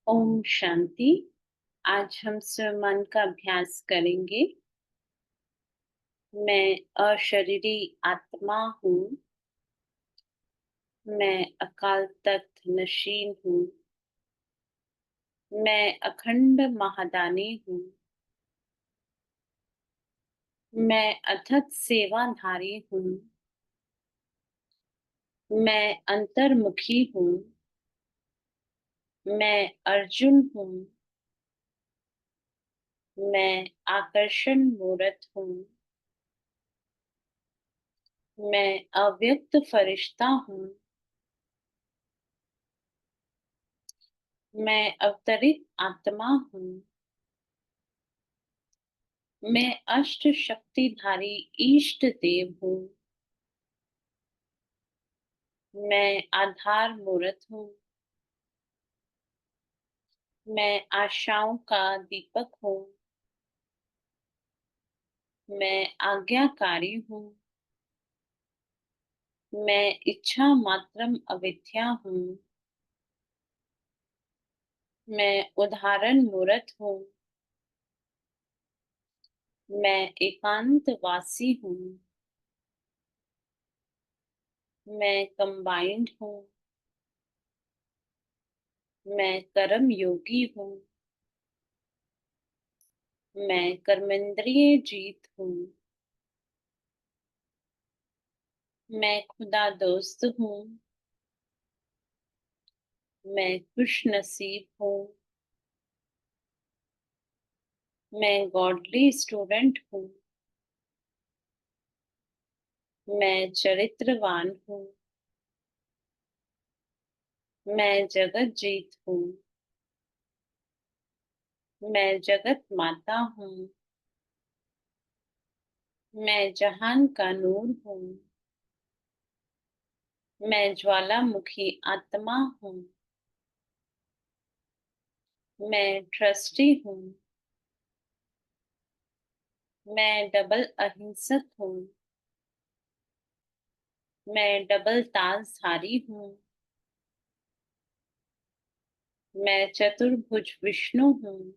ओम शांति। आज हम स्वमन का अभ्यास करेंगे। मैं अशरीरी आत्मा हूँ। मैं अकाल तख्त नशीन हूँ। मैं अखंड महादानी हूँ। मैं अथक सेवाधारी हूँ। मैं अंतर्मुखी हूँ। मैं अर्जुन हूँ। मैं आकर्षण मूर्त हूँ। मैं अव्यक्त फरिश्ता हूँ। मैं अवतरित आत्मा हूँ। मैं अष्ट शक्तिधारी इष्ट देव हूँ। मैं आधार मूर्त हूँ। मैं आशाओं का दीपक हूँ। मैं आज्ञाकारी हूँ। मैं इच्छा मात्रम अविद्या हूँ। मैं उदाहरण मूर्त हूँ। मैं एकांत वासी हूँ। मैं कंबाइंड हूँ। मैं कर्म योगी हूँ। मैं कर्मेंद्रिय जीत हूँ। मैं खुदा दोस्त हूँ। मैं खुश नसीब हूँ। मैं गॉडली स्टूडेंट हूँ। मैं चरित्रवान हूँ। मैं जगत जीत हूँ। मैं जगत माता हूँ। मैं जहान का नूर हूँ। मैं ज्वालामुखी आत्मा हूँ। मैं ट्रस्टी हूँ। मैं डबल अहिंसक हूँ। मैं डबल ताजधारी हूँ। मैं चतुर्भुज विष्णु हूँ।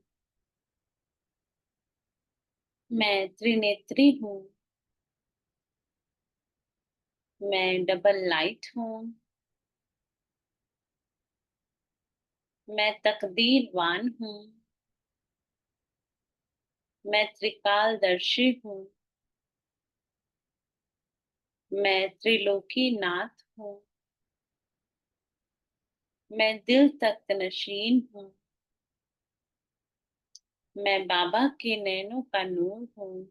मैं त्रिनेत्री हूँ। मैं डबल लाइट हूँ। मैं तकदीरवान हूँ। मैं त्रिकालदर्शी हूँ। मैं त्रिलोकी नाथ हूँ। मैं दिल तख्त नशीन हूँ। मैं बाबा के नैनों का नूर हूँ।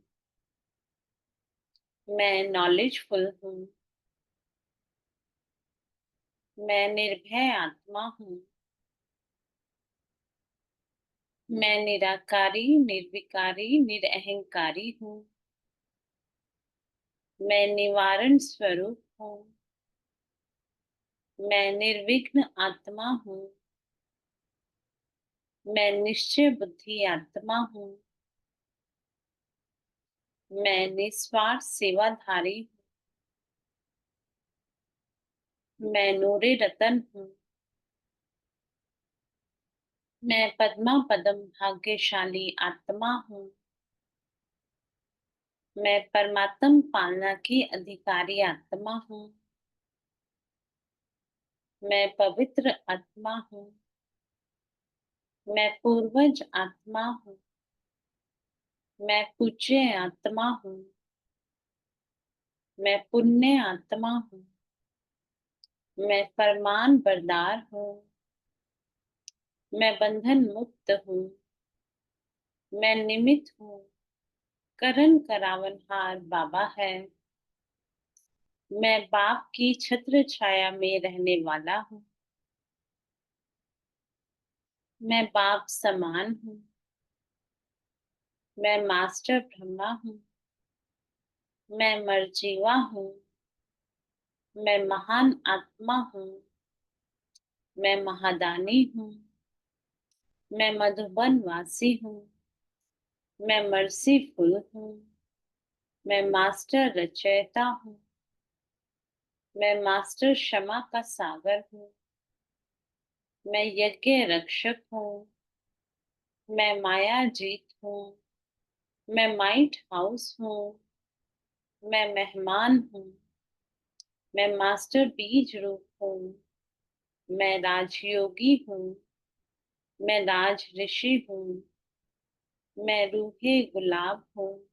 मैं नॉलेजफुल हूँ। मैं निर्भय आत्मा हूँ। मैं निराकारी, निर्विकारी, निरअहंकारी हूँ। मैं निवारण स्वरूप हूँ। मैं निर्विघ्न आत्मा हूँ। मैं निश्चय बुद्धि आत्मा हूँ। मैं निस्वार्थ सेवाधारी हूँ। मैं नूरे रतन हूँ। मैं पद्मा पदम भाग्यशाली आत्मा हूँ। मैं परमात्म पालना की अधिकारी आत्मा हूँ। मैं पवित्र आत्मा हूँ। मैं पूर्वज आत्मा हूँ। मैं पूज्य आत्मा हूँ। मैं पुण्य आत्मा हूँ। मैं फरमान बरदार हूँ। मैं बंधन मुक्त हूँ। मैं निमित्त हूँ। करण करावनहार बाबा है। मैं बाप की छत्र छाया में रहने वाला हूँ। मैं बाप समान हूँ। मैं मास्टर ब्रह्मा हूँ। मैं मरजीवा हूँ। मैं महान आत्मा हूँ। मैं महादानी हूँ। मैं मधुबन वासी हूँ। मैं मर्सीफुल हूँ। मैं मास्टर रचयिता हूँ। मैं मास्टर क्षमा का सागर हूँ। मैं यज्ञ रक्षक हूँ। मैं माया जीत हूँ। मैं माइट हाउस हूँ। मैं मेहमान हूँ। मैं मास्टर बीज रूप हूँ। मैं राजयोगी हूँ। मैं राज ऋषि हूँ। मैं रूहे गुलाब हूँ।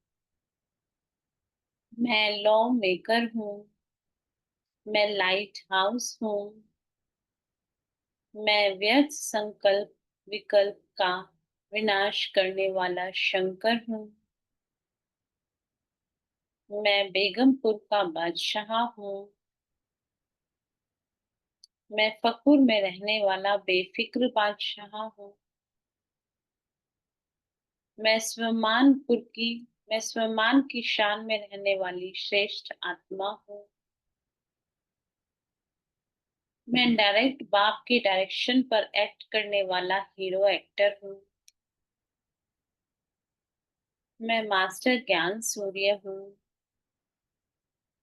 मैं लॉ मेकर हूँ। मैं लाइट हाउस हूँ। मैं व्यर्थ संकल्प विकल्प का विनाश करने वाला शंकर हूँ। मैं बेगमपुर का बादशाह हूँ। मैं फकुर में रहने वाला बेफिक्र बादशाह हूँ। मैं मैं स्वमान की शान में रहने वाली श्रेष्ठ आत्मा हूँ। मैं डायरेक्ट बाप के डायरेक्शन पर एक्ट करने वाला हीरो एक्टर हूँ। मैं मास्टर ज्ञान सूर्य हूँ।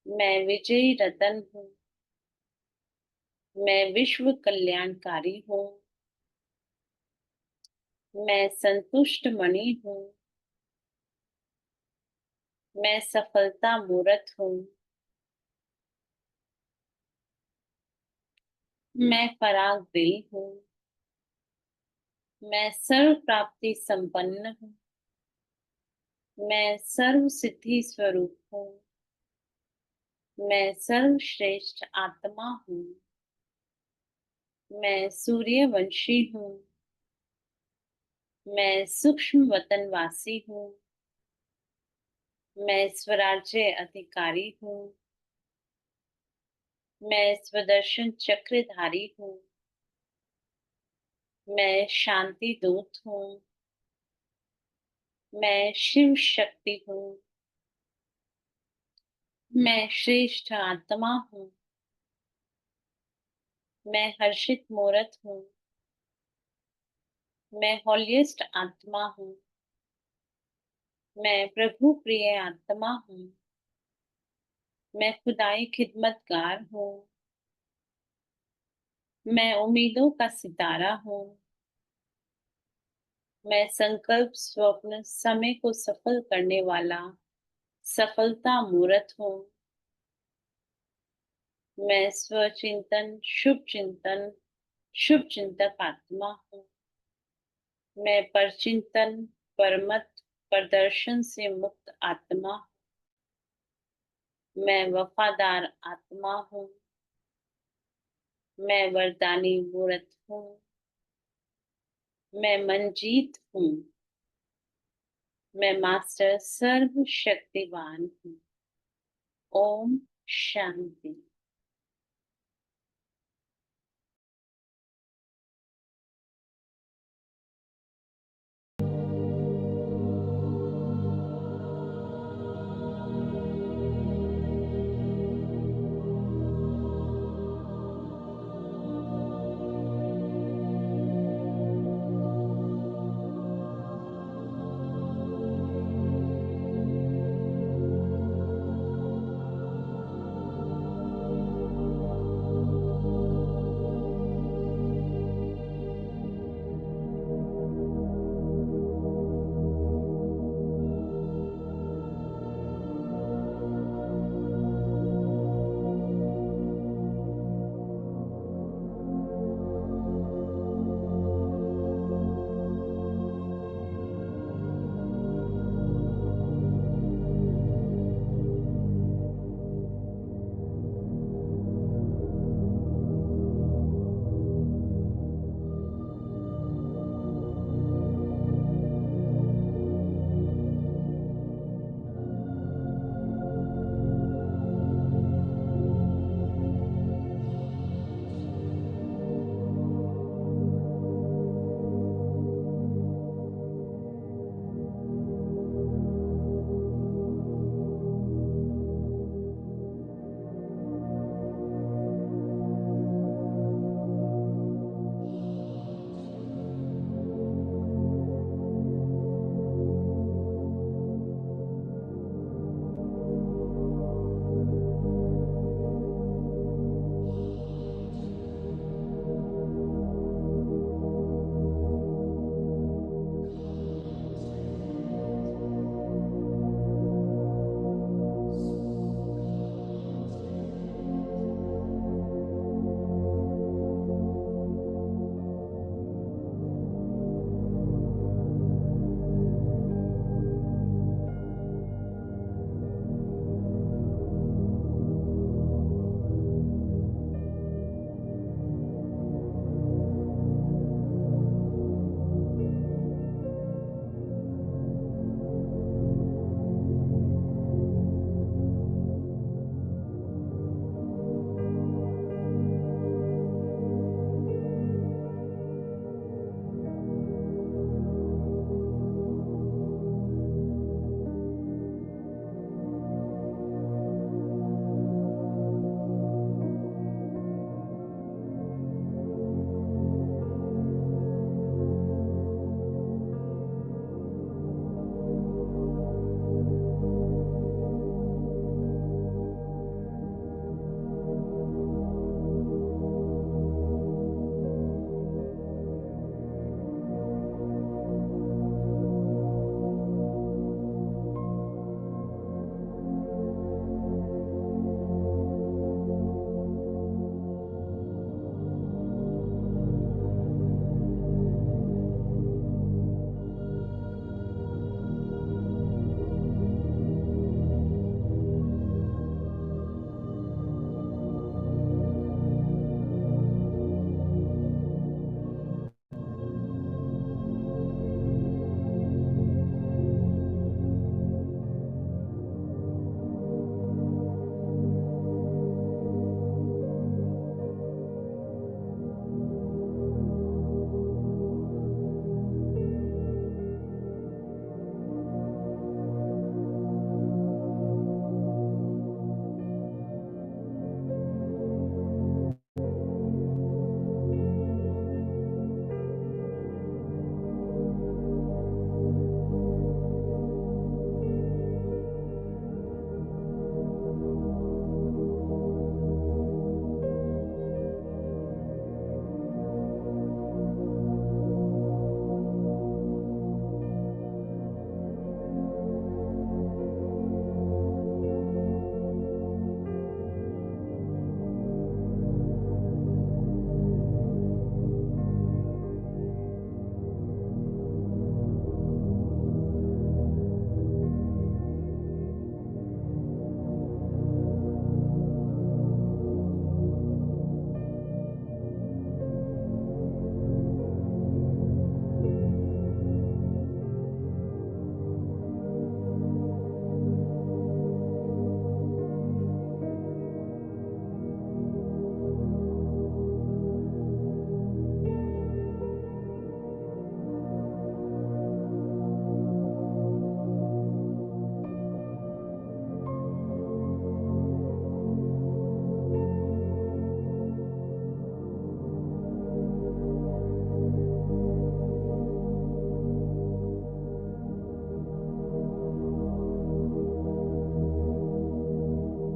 मैं विजयी रतन हूँ। मैं विश्व कल्याणकारी हूँ। मैं संतुष्ट मणि हूँ। मैं सफलता मूर्त हूँ। मैं पराग दिल हूँ। मैं सर्व प्राप्ति संपन्न हूँ। मैं सर्व सिद्धि स्वरूप हूँ। मैं सर्वश्रेष्ठ आत्मा हूँ। मैं सूर्यवंशी हूँ। मैं सूक्ष्म वतनवासी हूँ। मैं स्वराज्य अधिकारी हूँ। मैं स्वदर्शन चक्रधारी हूँ। मैं शांति दूत हूँ। मैं शिव शक्ति हूँ। मैं श्रेष्ठ आत्मा हूँ। मैं हर्षित मूर्त हूँ। मैं होलिएस्ट आत्मा हूँ। मैं प्रभु प्रिय आत्मा हूँ। मैं खुदाई खिदमतगार हूँ। मैं उम्मीदों का सितारा हूँ। मैं संकल्प स्वप्न समय को सफल करने वाला सफलता मूर्त हूँ। मैं शुभ चिंतक आत्मा हूँ। मैं परचिंतन परमत प्रदर्शन से मुक्त आत्मा। मैं वफादार आत्मा हूँ। मैं वरदानी मूर्त हूँ। मैं मंजीत हूँ। मैं मास्टर सर्वशक्तिवान हूँ। ओम शांति।